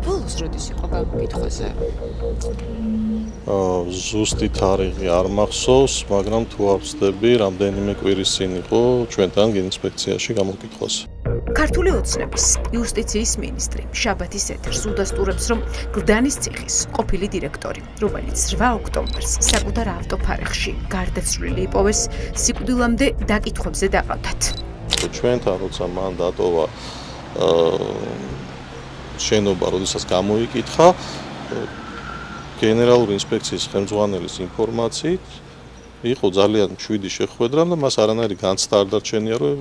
ბოლოს როდის იყო გამოკითხვაზე? ზუსტი თარიღი არ მახსოვს, მაგრამ თუ არ ვცდები, რამდენიმე კვირის წინ იყო ჩვენთან ინსპექციაში გამოკითხვაზე. ქართული ოცნების იუსტიციის მინისტრი შაბათის ეთერს უდასტურებს, რომ გლდანის ციხის ყოფილი დირექტორი, რომელიც 8 ოქტომბერს საკუთარ ავტოფარეხში გარდაცვლილი იპოვეს, სიკვდილამდე დაკითხვებზე დაყავდათ. ჩვენთან როცა მან დატოვა შენობა, როდესაც გამოიკითხა, გენერალური ინსპექციის ხელმძღვანელის ინფორმაციით იყო ძალიან მშვიდი შეხვედრა და მას არანაირი განცდა არ დარჩენია, რომ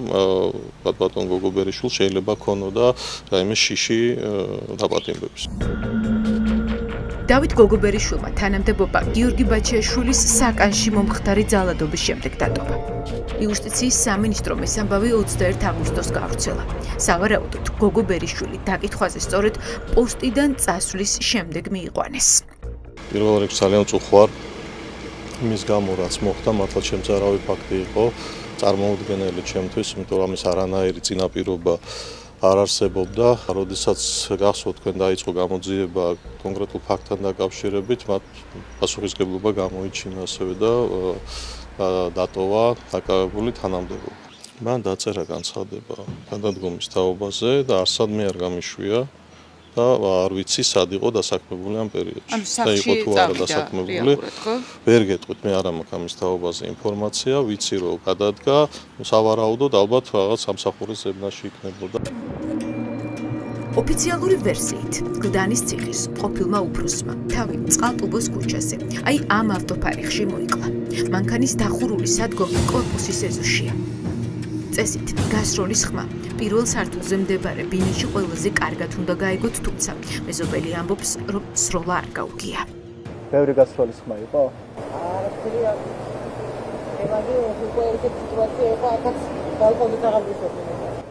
ბატონ გოგობერიშვილს შეიძლება ქონოდა რაიმე შიში დაპატიმრების. დავით გოგობერიშვილმა თანამდებობა გიორგი ბაჩიაშვილის საკანში მომხდარი ძალადობის შემდეგ დატოვა. იუსტიციის სამინისტრომ ეს ამბავი 21 აგვისტოს გავრცელა. სავარაუდოდ გოგობერიშვილი დაკითხვაზე სწორედ პოსტიდან წასვლის შემდეგ მიიყვანეს. პირველ რიგში ძალიან უწუხარ იმის გამო, რაც მოხდა, მართლაც შემზარავი ფაქტი იყო წარმოუდგენელი ჩემთვის, იმიტომ რომ ამის არანაირი წინაპირობა არ არსებობდა. როდესაც გახსოვთ, თქვენ დაიწყო გამოძიება კონკრეტულ ფაქტთან დაკავშირებით, მათ პასუხისმგებლობა გამოიჩინა ასევე და დატოვა დაკავებული თანამდებობა. მან დაწერა განცხადება გადადგომის თაობაზე და არსადმე არ გამიშვია და არ ვიცი სად იყო დასაქმებული ამ პერიოდში. და იყო თუ არა დასაქმებული. ვერ გეტყვით, მე არ მაქვს ამის თაობაზე ინფორმაცია, ვიცი რომ გადადგა, სავარაუდოდ ალბათ რაღაც სამსახურის ზებნაში იქნებოდა. ოფიციალური ვერსიით, გლდანის ციხის ყოფილმა უფროსმა თავი წყალტუბოს ქუჩაზე, აი ამ ავტოფარეხში მოიკლა. მანქანის დახურული სადგომი კორპუსის ეზოშია. წესით, გასროლის ხმა პირველ სართულზე მდებარე ბინაში ყველაზე კარგად უნდა გაიგოთ, თუმცა მეზობელი ამბობს, რომ სროლა არ გაუგია. ბევრი გასროლის ხმა იყო?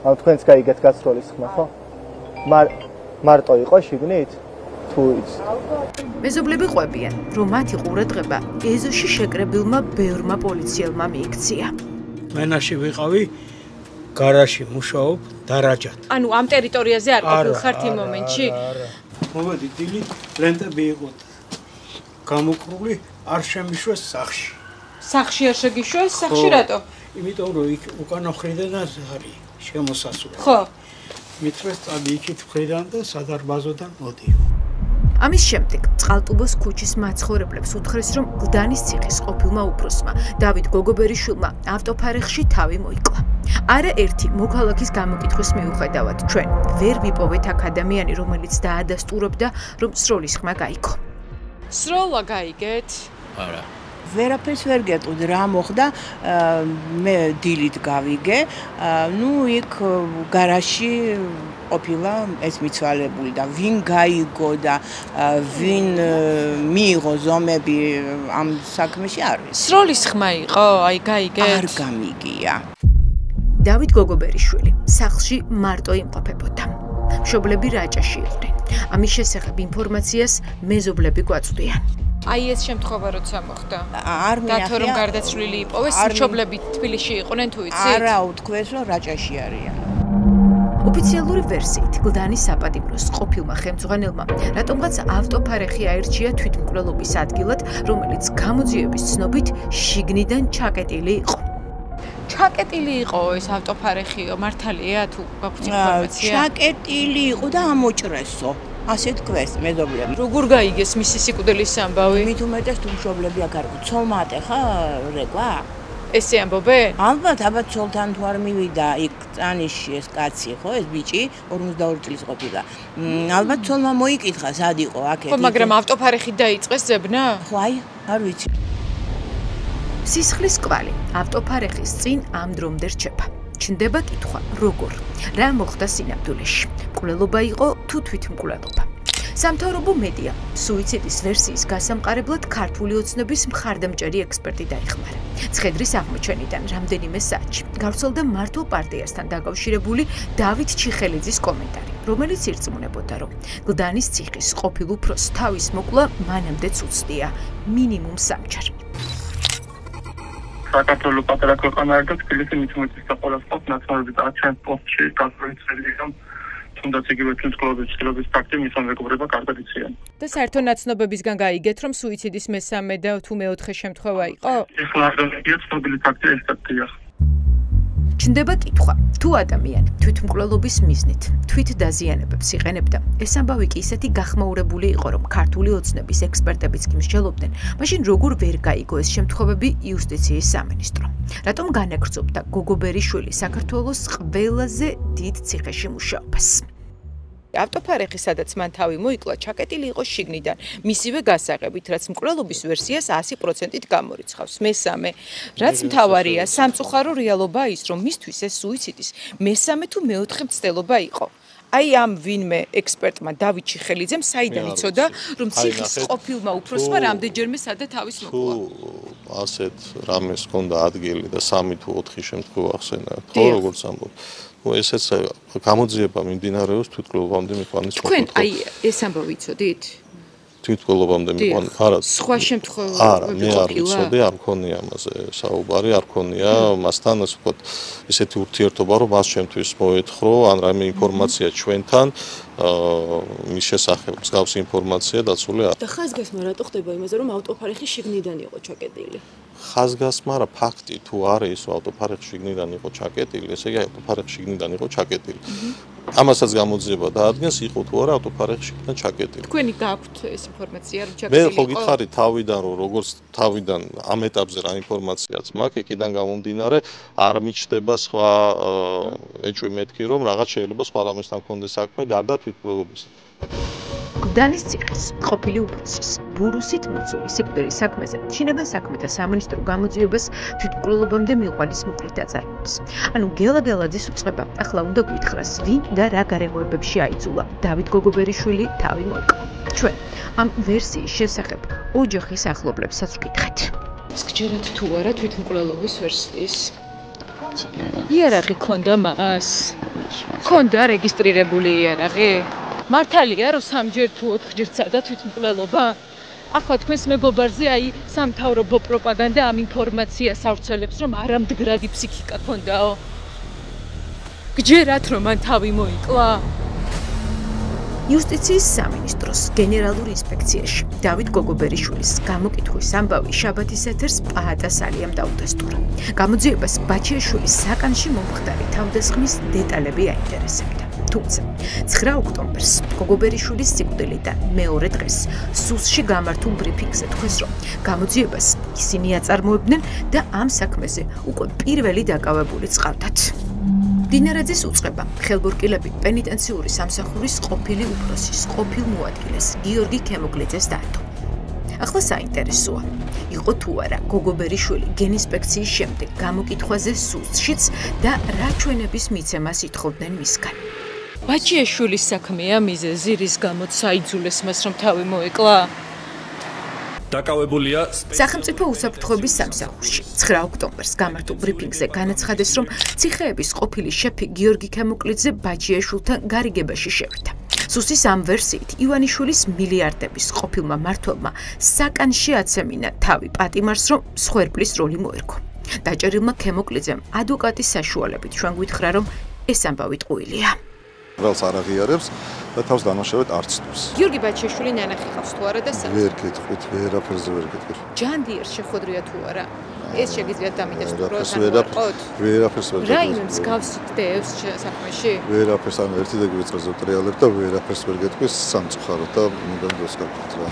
ანუ თქვენც გაიგეთ გასროლის ხმა, ხო? მარტო იყო შიგნით? თუ იცით? მეზობლები ყვებიან, რომ მათი ყურადღება ეზოში შეკრებილმა ბევრმა პოლიციელმა მიიქცია. მენაში ვიყავი, გარაჟში მუშაობ დარაჯად. ანუ ამ ტერიტორიაზე არ ყოფილხართ იმ მომენტში? მოვედი დილით, ლენტები იყო გამოკრული, არ შემიშვეს სახში. სახში არ შეგიშვეს? სახში რატო? იმიტომ რომ იქ უკანა მხრიდან არის შემოსასვლელი. ხო. მithres წადი იქით მხრიდან და სადარბაზოდან მოდიო. ამის შემდეგ წყალტუბოს ქუჩის მაცხოვრებლებს უთხრეს, რომ გლდანის ციხის ყოფილმა უფროსმა დავით გოგობერიშვილმა ავტოფარეხში თავი მოიკლა. არაერთი მოქალაქის გამოკითხვის მიუხედავად ჩვენ ვერ ვიპოვეთ აქ ადამიანი, რომელიც დაადასტურებდა, რომ სროლის ხმა გაიგო. სროლა გაიგეთ? არა. ვერაფერს ვერ გეტყვი რა მოხდა, მე დილით გავიგე, ნუ იქ გარაჟში ყოფილა ეს მიცვალებული და ვინ გაიგო და ვინ მიიღო ზომები ამ საქმეში არ ვიცი. სროლის ხმა იყო, აი გაიგეთ? არ გამიგია. დავით გოგობერიშვილი სახლში მარტო იმყოფებოდა. მშობლები რაჭაში იყვნენ. ამის შესახებ ინფორმაციას მეზობლები გვაწვდიან. აი ეს შემთხვევა როცა მოხდა. არ დათო რომ გარდაცვლილი იპოვეს, მშობლები თბილისში იყვნენ თუ იცით? არა, უთქვეს რომ რაჭაში არიან. ოფიციალური ვერსიით, გლდანის საპატიმროს ყოფილმა ხელმძღვანელმა რატომღაც ავტოფარეხი აირჩია თვითმკვლელობის ადგილად, რომელიც გამოძიების ცნობით შიგნიდან ჩაკეტილი იყო. ჩაკეტილი იყო ეს ავტოფარეხიო, მართალია თუ გაქვთ ინფორმაცია? ჩაკეტილი იყო და ამოჭრესო. ასე თქვეს მეზობლები. როგორ გაიგეს მისი სიკვდილის ამბავი? მით უმეტეს თუ მშობლები აქ არ ცოლმატე ხა რეკვა? ესე ამბობენ? ალბათ ცოლთან თუ არ მივიდა იქ წანიში ეს კაცი ხო, ეს ბიჭი 52 წლის ყოფილა. ალბათ ცოლმა მოიკითხა სად იყო აქ. ხო, მაგრამ ავტოფარეხი დაიწყეს ზებნა? ხო, აი, არ ვიცი. სისხლის კვალი ავტოფარეხის წინ ამ დრომდე რჩება. ჩნდება კითხვა, როგორ? რა მოხდა სინამდვილეში? მკვლელობა იყო თუ თვითმკვლელობა? სამთავრობო მედია სუიციდის ვერსიის გასამყარებლად ქართული ოცნების მხარდამჭერი ექსპერტი დაიხმარა. ცხედრის აღმოჩენიდან რამდენიმე საათში გავრცელდა მართლ პარტიასთან დაკავშირებული დავით ჩიხელიძის კომენტარი, რომელიც ირწმუნებოდა, რომ გლდანის ციხის ყოფილ უფროს თავის მოკლა მანამდეც უცდია მინიმუმ 3 ჯერ. საქართველოს პატარა ქვეყანა არის და თბილისი მით უმეტეს და ყველას ყავს ნაცნობები და ჩვენ პოსტში გასწრებით რომ თუნდაც იგივე თვითმკვლელობის ცდილობის ფაქტი მისამ მეგობრება კარგად იციან. და საერთო ნაცნობებისგან გაიგეთ, რომ სუიციდის მესამე და თუ მეოთხე შემთხვევა იყო? ეხლა არ დამიგია ცნობილი ფაქტია ეს ფაქტია. ჩნდება კითხვა, თუ ადამიანი თვითმკვლელობის მიზნით თვით დაზიანებებს იყენებდა, ეს ამბავი კი ისეთი გახმაურებული იყო, რომ ქართული ოცნების ექსპერტებიც კი მსჯელობდნენ, მაშინ როგორ ვერ გაიგო ეს შემთხვევები იუსტიციის სამინისტრო? რატომ განაგრძობდა გოგობერიშვილი საქართველოს ყველაზე დიდ ციხეში მუშაობას? ავტოფარეხი, სადაც მან თავი მოიკლა, ჩაკეტილი იყო შიგნიდან, მისივე გასაღებით, რაც მკვლელობის ვერსიას 100%-ით გამორიცხავს. მესამე, რაც მთავარია, სამწუხარო რეალობაა ის, რომ მისთვის ეს სუიციდის მესამე თუ მეოთხე მცდელობა იყო. აი ამ ვინმე ექსპერტმა დავით ჩიხელიძემ საიდან იცოდა, რომ ციხის ყოფილმა უფროსმა რამდენჯერმე სადა თავის მოკლა? ასეთ რამეს ჰქონდა ადგილი და 3 თუ 4 შემთხვევა ახსენა, ხო, როგორც ამბობ. ესეც გამოძიება მიმდინარეობს თვითმკვლელობამდე მიყვანის მოხდა. თქვენ აი ეს ამბავი იცოდით? თვითმკვლელობამდე მიყვანის, არა. სხვა შემთხვევები არა, მე არ ვიცოდი, არ მქონია ამაზე საუბარი, არ მქონია მასთან, ასე ვთქვათ, ესეთი ურთიერთობა, რომ მას შემთთვის მოეთხოვ, ან რაიმე ინფორმაცია ჩვენთან, მის შესახებ მსგავსი ინფორმაცია დაცული არ. და ხაზგასმა რატო ხდება იმაზე, რომ ავტოფარეხი შიგნიდან იყო ჩაკეტილი? ხაზგასმა რა ფაქტი თუ არის, რომ ავტოფარეხი შიგნიდან იყო ჩაკეტილი, ესე იგი ავტოფარეხი შიგნიდან იყო ჩაკეტილი. ამასაც გამოძიება დაადგენს, იყო თუ არა ავტოფარეხი შიგნიდან ჩაკეტილი. თქვენი გაქვთ ეს ინფორმაცია, რომ ჩაკეტილი მე იყო? ხო გითხარი თავიდან, რომ როგორც თავიდან ამ ეტაპზე რა ინფორმაციაც მაქვს, იქიდან გამომდინარე, არ მიჩნდება სხვა ეჭვი მეთქი, რომ რაღაც შეიძლება სხვა რამესთან კონდეს საქმე, გარდა თვითმკვლელობისა. გდანის ციხის ყოფილი უფროსის ბურუსით მოწვეული სიკვდილის საქმეზე შინაგან საქმეთა სამინისტრო გამოძიებას თვითმკვლელობამდე მიყვანის მოკლით აწარმოებს. ანუ გელა გელაძის უწყება ახლა უნდა გითხრას, ვინ და რა გარემოებებში აიძულა დავით გოგობერიშვილი თავი მოიკლა. ჩვენ ამ ვერსიის შესახებ ოჯახის ახლობლებსაც ვკითხეთ. გჯერათ თუ არა თვითმკვლელობის ვერსიის? იარაღი ქონდა მას? ქონდა რეგისტრირებული იარაღი? მართალია რომ 3-ჯერ თუ 4-ჯერ წადა თვითმკვლელობა? ახლა თქვენს მეგობარზე აი სამთავრობო პროპაგანდა ამ ინფორმაციას ავრცელებს, რომ არამდგრადი ფსიქიკა ქონდაო. გჯერათ რომ მან თავი მოიკლა? იუსტიციის სამინისტროს გენერალურ ინსპექციაში დავით გოგობერიშვილის გამოკითხვის ამბავი შაბათის ეთერს პაატას ალიამ დაუდასტურა. გამოძიებას ბაჩიაშვილის საკანში მომხდარი თავდასხმის დეტალები აინტერესებდა. თუმცა 9 ოქტომბერს გოგობერიშვილის სიკვდილიდან მეორე დღეს სუსში გამართულ ბრიფინგზე თქვეს, რომ გამოძიებას ისინი აწარმოებდნენ და ამ საქმეზე უკვე პირველი დაკავებული წყავდათ. დინარაძის უწყება ხელბურკილები პენიტენციური სამსახურის ყოფილი უფროსის ყოფილ მოადგილეს გიორგი ქემუგლიძეს დაადო. ახლა საინტერესოა, იყო თუ არა გოგობერიშვილი გენინსპექციის შემდეგ გამოკითხვაზე სუსშიც და რა ჩვენების მიცემას ითხოვდნენ მისგან. ბაჩიაშვილის საქმეა მიზეზი, რის გამოც საიძულეს მას რომ თავი მოეკლა? დაკავებულია სახელმწიფო უსაფრთხოების სამსახურში 9 ოქტომბერს გამართულ ბრიფინგზე განაცხადეს, რომ ციხეების ყოფილი შეფი გიორგი ქემუგლიძე ბაჩიაშვილთან გარიგებაში შევიდა. სუსის ამ ვერსიით ივანიშვილის მილიარდების ყოფილმა მმართველმა საკანში აცემინა თავი პატიმარს, რომ მსხვერპლის როლი მოერგო. დაჭერილმა ქემუგლიძემ ადვოკატის საშუალებით ჩვენ გვითხრა, რომ ეს ამბავი ტყუილია. ველს არ აღიარებს და თავს დამაშავედ არ ცდობს. გიორგი ბაჩიაშვილი ნანახი ხავს თუ არა და ვერ გეტყვით, ვერაფერზე ვერ გეტყვით. ჯანდიერს შეხვედრია თუ არა? ეს შეგიძლიათ დამიდასტუროთ ან ვერაფერს ვერ გეტყვით. რაიმე მსგავსი დევს საქმეში? ვერაფერს ან ერთი და გვიწევს ტრიალებ და ვერაფერს ვერ გეტყვით სამწუხაროდ და მინდა დროს გავკეთოთ რა.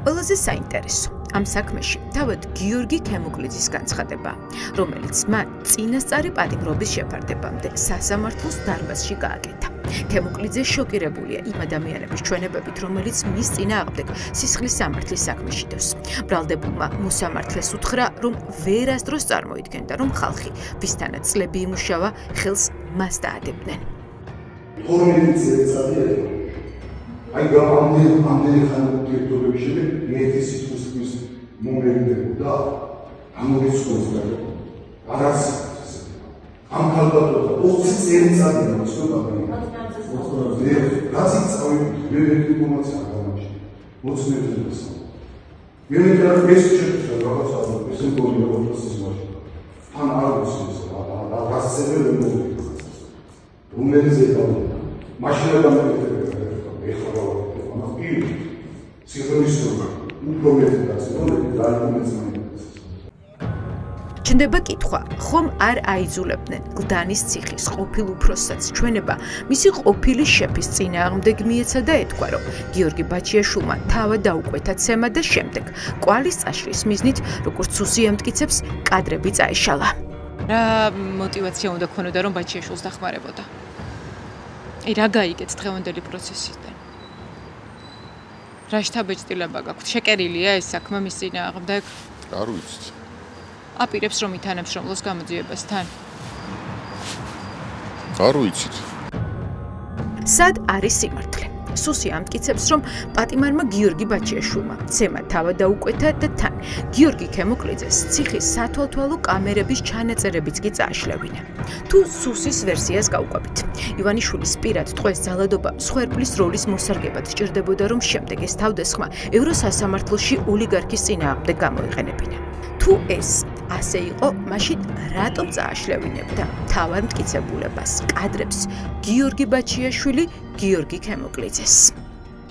ყველაზე საინტერესო ამ საქმეში თავად გიორგი ქემუგლიძის განცხადება, რომელიც მან წინასწარი პატიმრობის შეფარდებამდე სასამართლოს დარბაზში გააკეთა. ქემუგლიძე შოკირებულია იმ ადამიანების ჩვენებებით, რომელიც მის წინააღმდეგ სისხლის სამართლის საქმეში დევს. ბრალდებულმა მოსამართლეს უთხრა, რომ ვერასდროს წარმოიდგენდა, რომ ხალხი, ვისთანაც წლები იმუშავა, ხელს მას დაადებდნენ. აი ამდენი ხანი ურთიერთობების შემდეგ ერთი სიტყვის მომერდებოდა ამორიცხოს და არას ამ ქალბატონთა 20 წელიწადია მოსწონდა რაც იწავით ვერ ინფორმაცია გამაჩნია მოწმებდეს მე ვიტყვი ეს შეფასება რაღაც ეს ინფორმაცია თან არ მოსის რასწეველი მომენტი რომელიც ეკავდა მაშინ დამოკიდებულა ეხლა მაგრამ პირ სიხრისობა უფრო მეტი და არგუმენტს ჩნდება კითხვა, ხომ არ აიძულებდნენ გლდანის ციხის ყოფილ უფროსსაც ჩვენება მისი ყოფილი შეფის წინააღმდეგ მიეცა და ეთქვა, რომ გიორგი ბაჩიაშვილმა თავად დაუკვეთა ცემა და შემდეგ კვალის წაშლის მიზნით, როგორც სუსი ამტკიცებს, კადრები წაეშალა. რა мотивация უნდა ქონოდა, რომ ბაჩიაშვილს დახმარებოდა? რა გაიგეთ დღევანდელი პროცესიდან? რა შთაბეჭდილება გაქვთ? შეკერილია ეს საქმე მის წინააღმდეგ? არ ვიცი. აპირებს რომ ითანებს რომლოს გამოძიებასთან? არ ვიცით. სად არის სიმართლე? სუსი ამტკიცებს, რომ პატიმარმა გიორგი ბაჩიაშვილმა ცემა თავად დაუკვეთა და თან გიორგი ქემოკლიძეს ციხის სათვალთვალო კამერების ჩანაწერებიც კი წააშლევინა. თუ სუსის ვერსიას გავყვებით, ივანიშვილის პირად ტყვეს ძალადობა მსხვერპლის როლის მოსარგებად ჭირდებოდა, რომ შემდეგ ეს თავდასხმა ევროსასამართლოში ოლიგარქის წინააღმდეგ გამოიყენებინა. თუ ეს ასე იყო, მაშინ რატომ წააშლევინებდა თავად მტკიცებულებას, კადრებს გიორგი ბაჩიაშვილი, გიორგი ქემოკლიძეს?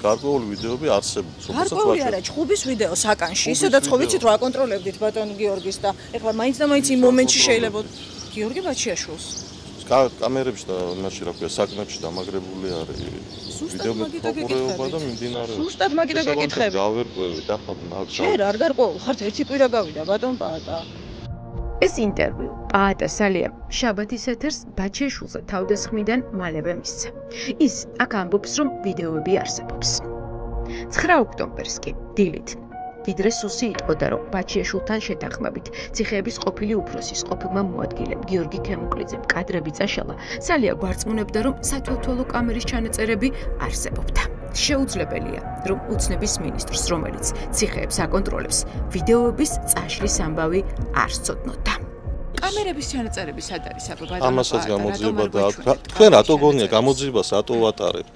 გარკვეული ვიდეოები არსებობს. გარკვეული არა, ჩხუბის ვიდეო საკანში, ისედაც ხო ვიცით რა აკონტროლებდით ბატონ გიორგის და ეხლა მაინც და მაინც იმ მომენტში შეიძლება გიორგი ბაჩიაშვილს კამერებში და იმაში რა ქვია, საკნებში დამაგრებული არის ვიდეო მეთაურობა და მიმდინარეობს. ზუსტად მაგიტო გეკითხები. გავერკვევი და ხა ჯერ არ გარკვეულ ხართ ერთი კვირა გავიდა ბატონ პაატა. ეს ინტერვიუ პაატა სალიამ შაბათის ეთერს ბაჩიაშვილზე თავდასხმიდან მალევე მისცა. ის აქ ამბობს, რომ ვიდეოები არსებობს. 9 ოქტომბერს კი დილით ვიდრე სუსი იტყოდა, რომ ბაჩიაშვილთან შეთანხმებით ციხეების ყოფილი უფროსის ყოფილმა მოადგილემ გიორგი ქემოკლიძემ კადრები წაშალა, სალია გვარწმუნებდა, რომ სათვალთვალო კამერის ჩანაწერები არსებობდა. შეუძლებელია, რომ უცნების მინისტრს, რომელიც ციხეებს აკონტროლებს, ვიდეოების წაშლის ამბავი არ სცოდნოდა. კამერების ჩანაწერები სად არის აბა ბატონო? ამასაც გამოძიება და თქვენ რატო გონია გამოძიებას რატო ვატარებთ?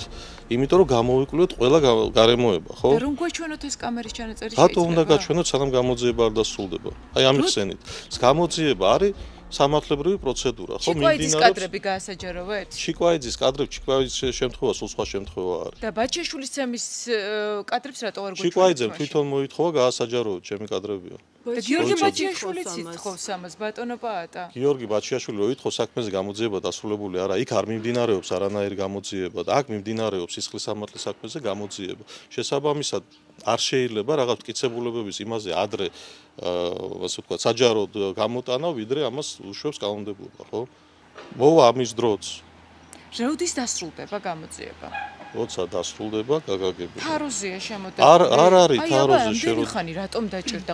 იმიტომ რომ გამოვიკვლიოთ ყველა გარემოება, ხო? და რომ გვეჩვენოთ ეს კამერის ჩანაწერი შეიძლება. რატო უნდა გაჩვენოთ, სანამ გამოძიება არ დასრულდება? აი ამით ხსენით. გამოძიება არის სამართლებრივი პროცედურა, ხო? ჩიკვაიძის კადრები გაასაჯაროვეთ? ჩიკვაიძის კადრები, ჩიკვაიძის შემთხვევა სულ სხვა შემთხვევა არის. და ბაჩიაშვილის ცემის კადრებს რატო არ გვეჩვენოთ? ჩიკვაიძემ თვითონ მოითხოვა გაასაჯაროოთ, ჩემი კადრებია. და გიორგი ბაჩიაშვილიც ითხოვს ამას, ბატონო პაატა. გიორგი ბაჩიაშვილი რო ითხოვს საქმეზე გამოძიება დასრულებული არა, იქ არ მიმდინარეობს არანაირი გამოძიება და აქ მიმდინარეობს სისხლის სამართლის საქმეზე გამოძიება. შესაბამისად არ შეიძლება რაღაც მტკიცებულებების იმაზე ადრე ასე ვთქვათ, საჯაროდ გამოტანა, ვიდრე ამას უშვებს კანონმდებლობა, ხო? მოვა ამის დროც. როდის დასრულდება გამოძიება? როცა დასრულდება, გაგაგები. თაროზია შემოდები. არ არის თაროზე შეროდ. ხანი რატომ დაჭირდა?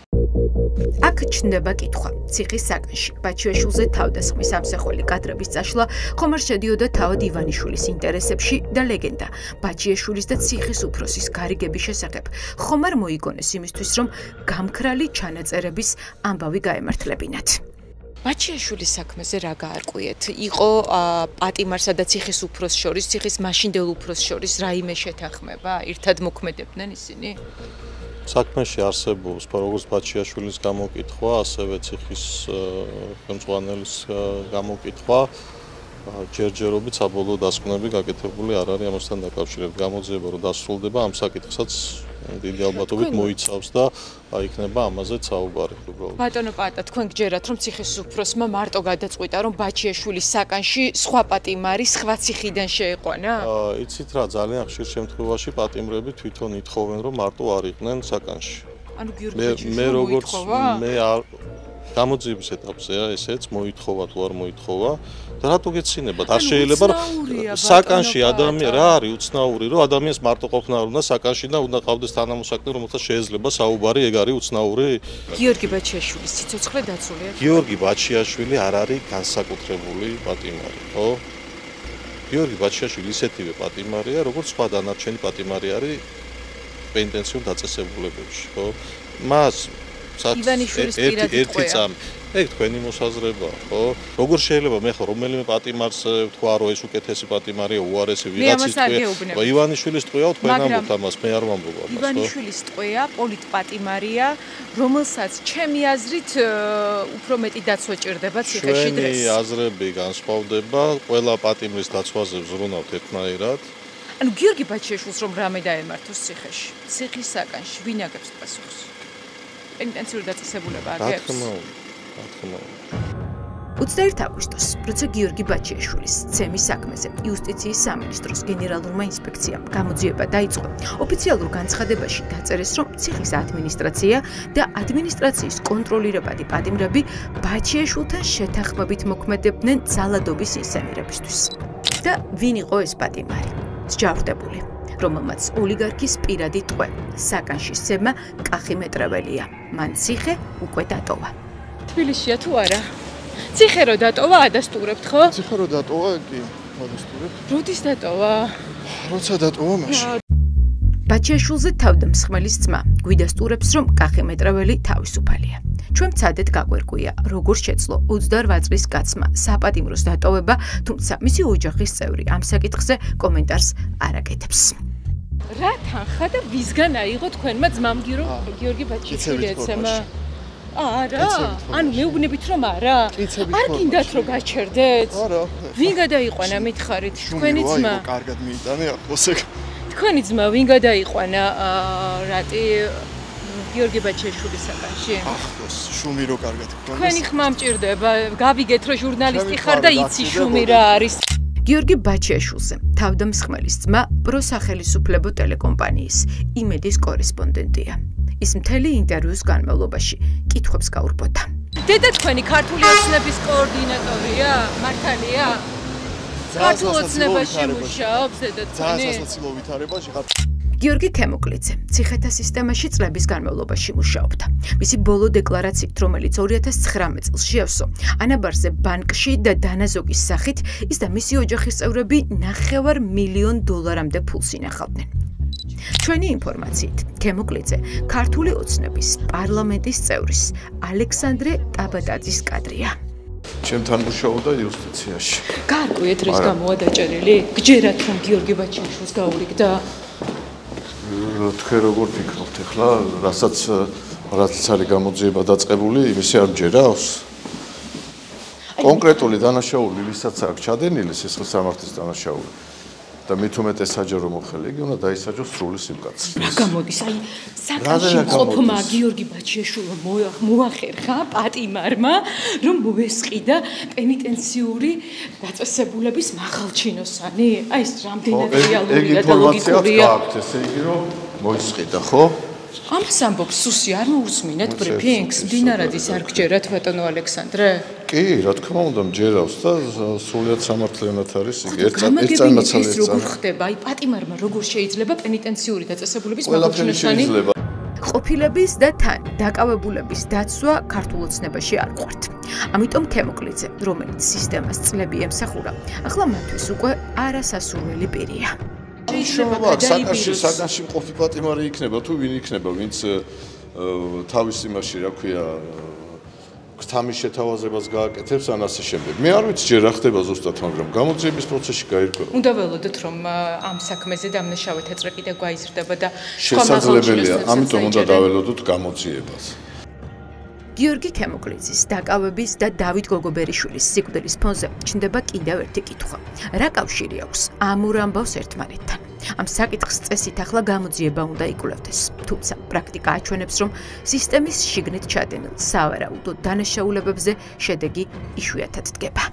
აქ ჩნდება კითხვა. ციხის საკანში ბაჩიაშვილზე თავდასხმის ამსახველი კადრების წაშლა ხომ არ შედიოდა თავად ივანიშვილის ინტერესებში და ლეგენდა ბაჩიაშვილის და ციხის უფროსის გარიგების შესახებ ხომ არ მოიგონეს იმისთვის, რომ გამქრალი ჩანაწერების ამბავი გაემართლებინათ. ბაჩიაშვილის საქმეზე რა გაარკვიეთ? იყო პატიმარსა და ციხის უფროს შორის, ციხის მაშინდელ უფროს შორის რაიმე შეთანხმება? ერთად მოქმედებდნენ ისინი? საქმეში არსებობს როგორც ბაჩიაშვილის გამოკითხვა, ასევე ციხის ხელმძღვანელის გამოკითხვა, ჯერჯერობით საბოლოო დასკვნები გაკეთებული არ არის ამასთან დაკავშირებით. გამოძიება რომ დასრულდება, ამ საკითხსაც დიდი ალბათობით მოიცავს და იქნება ამაზეც საუბარი. ბატონო პაატა, თქვენ გჯერათ, რომ ციხის უფროსმა მარტო გადაწყვიტა, რომ ბაჩიაშვილის საკანში სხვა პატიმარი სხვა ციხიდან შეეყვანა? იცით რა, ძალიან ხშირ შემთხვევაში პატიმრები თვითონ ითხოვენ, რომ მარტო არ იყვნენ საკანში. ანუ გიორგი ბაჩიაშვილი მოითხოვა? მე არ გამოძიების ეტაპზეა ესეც, მოითხოვა თუ არ მოითხოვა. და რატო გეცინებათ? არ შეიძლება საკანში ადამიანი რა არის უცნაური, რომ ადამიანს მარტო ყოფნა არ უნდა საკანში და უნდა ყავდეს თანამოსაკლე, რომელსაც შეიძლება საუბარი, ეგ არის უცნაური? გიორგი ბაჩიაშვილის სიცოცხლე დაცულია? გიორგი ბაჩიაშვილი არ არის განსაკუთრებული პატიმარი, ხო? გიორგი ბაჩიაშვილი ისეთივე პატიმარია, როგორც სხვა დანარჩენი პატიმარი არის პენტენსიურ დაწესებულებებში, ხო? მას ივანიშვილის პირადი ტყვეა. ეგ თქვენი მოსაზრებაა, ხო? როგორ შეიძლება მე ხო რომელიმე პატიმარს ვთქვა, რომ ეს უკეთესი პატიმარია, უარესი ვიღაცის ტყვია. ივანიშვილის ტყვიაო თქვენ ამბობთ ამას, მე არ ვამბობ ამას, ხო? ივანიშვილის ტყვია პოლიტპატიმარია, რომელსაც ჩემი აზრით უფრო მეტი დაცვა ჭირდება ციხეში დღეს. ჩვენი აზრები განსხვავდება, ყველა პატიმრის დაცვაზე ვზრუნავთ ერთნაირად. ანუ გიორგი ბაჩიაშვილს რომ რამე დაემართოს ციხეში, ციხის საკანში, ვინ აგებს პასუხს? პენიტენციური დაწესებულება აგებს? რა თქმა უნდა. 21 აგვისტოს, როცა გიორგი ბაჩიაშვილის ცემის საქმეზე იუსტიციის სამინისტროს გენერალურმა ინსპექციამ გამოძიება დაიწყო, ოფიციალურ განცხადებაში დაწერეს, რომ ციხის ადმინისტრაცია და ადმინისტრაციის კონტროლირებადი პატიმრები ბაჩიაშვილთან შეთანხმებით მოქმედებდნენ ძალადობის ინსცენირებისთვის. და ვინ იყო ეს პატიმარი? სჯავრდებული, რომელმაც ოლიგარქის პირადი ტყვე, საკანშის ცემა კახი მეტრეველია. მან ციხე უკვე დატოვა. თბილისშია თუ არა? ციხე რო დატოვა, ადასტურებთ ხო? ციხე რო დატოვა, კი, ადასტურებ. როდის დატოვა? როცა დატოვა მაშინ. ბაჩიაშვილზე თავდამსხმელის ძმა გვიდასტურებს, რომ კახი მეტრეველი თავისუფალია. ჩვენ მცადეთ გაგვერკვია, როგორ შეძლო 28 წლის კაცმა საპატიმროს დატოვება, თუმცა მისი ოჯახის წევრი ამ საკითხზე კომენტარს არ აკეთებს. რა თანხა და ვისგან აიღო თქვენმა ძმამ გიორგი ბაჩიაშვილი ეცემა? არა, ანუ მეუბნებით რომ არა? არ გინდათ რომ გაჩერდეთ? არა. ვინ გადაიყვანა მითხარით? თქვენი ძმა? კარგად მიიტანე ახლოს ეგ. თქვენი ძმა ვინ გადაიყვანა რატი გიორგი ბაჩიაშვილის საკანში? ახლოს, შუმი რო კარგად გქონდეს. თქვენი ხმა მჭირდება, გავიგეთ რომ ჟურნალისტი ხარ და იცი შუმი რა არის. გიორგი ბაჩიაშვილზე თავდამსხმელის ძმა პროსახელისუფლებო ტელეკომპანიის იმედის კორესპონდენტია. ის მთელი ინტერვიუს განმავლობაში კითხვებს გაურბოდა. დედა თქვენი ქართული ოცნების კოორდინატორია? მართალია? ქართულ ოცნებაში მუშაობს დედა თქვენი? ძალიან სასაცილო ვითარებაში ხარ. გიორგი ქემუկლიძე ციხეთა სისტემაში წლების განმავლობაში მუშაობდა. მისი ბოლო დეკლარაციით, რომელიც 2019 წელს შეავსო, ანაბარზე ბანკში და დანაზოგის სახით, ის და მისი ოჯახის წევრები $500,000-მდე ფულს ინახავდნენ. ჩვენი ინფორმაციით, ქემუკლიძე ქართული ოცნების პარლამენტის წევრის ალექსანდრე ტაბატაძის კადრია. ჩემთან მუშაობდა იუსტიციაში. გარკვიეთ რის გამოა დაჭერილი? გჯერათ რომ გიორგი ბაჩიაშვილს გაურიგდა? თქვენ როგორ ფიქრობთ ახლა, რასაც არის გამოძიება დაწყებული, იმისი არ მჯერავს? კონკრეტული დანაშაული, ვისაც აქვს ჩადენილი სისხლის სამართლის დანაშაული და მით უმეტეს საჯარო მოხელი, იგი უნდა დაისაჯოს სრული სიმკაცრით. რა გამოდის? აი, საკანში მყოფმა გიორგი ბაჩიაშვილმა მოახერხა პატიმარმა, რომ მოესყიდა პენიტენციური დაწესებულების მაღალჩინოსანი. აი, ეს რამდენად რეალურია და ლოგიკურია. აქვთ, ესე იგი, რომ მოისყიდა, ხო? ამას ამბობს სუსი, არ მოусმინეთ ბრიფინგს? დინარაძის არ გჯერათ ბატონო ალექსანდრე? კი, რა თქმა უნდა, მჯერავს და სრულიად სამართლიანად არის იგი. ერთ წამაცალებს როგორ ხდება? აი, პატიმარმა როგორ შეიძლება პენიტენციური დაწესებულების მაღალჩინოსანი? ყოფილების და თან დაკავებულების დაცვა ქართულ ოცნებაში არ ყვართ. ამიტომ ქემუკლიძე, რომელიც სისტემას წლები ემსახურა, ახლა მათთვის უკვე არასასურველი პირია. საკანში მყოფი პატიმარი იქნება თუ ვინ იქნება, ვინც თავის იმაში, რა ქვია, გთამის შეთავაზებას გააკეთებს ან ასე შემდეგ. მე არ ვიცი ჯერ რა ხდება ზუსტად, მაგრამ გამოძიების პროცესში გაირკვევა. უნდა ველოდოთ რომ ამ საქმეზე დამნაშავეთა წრე კიდევ გაიზრდება და შესაძლებელია, ამიტომ უნდა დაველოდოთ გამოძიებას. გიორგი ქემუკლიძის დაკავების და დავით გოგობერიშვილის სიკვდილის ფონზე ჩნდება კიდევ ერთი კითხვა. რა კავშირი აქვს ამ ორ ამბავს ერთმანეთთან? ამ საკითხს წესით ახლა გამოძიება უნდა იკვლევდეს. თუმცა პრაქტიკა აჩვენებს, რომ სისტემის შიგნით ჩადენილ სავარაუდო დანაშაულებებზე შედეგი იშვიათად დგება.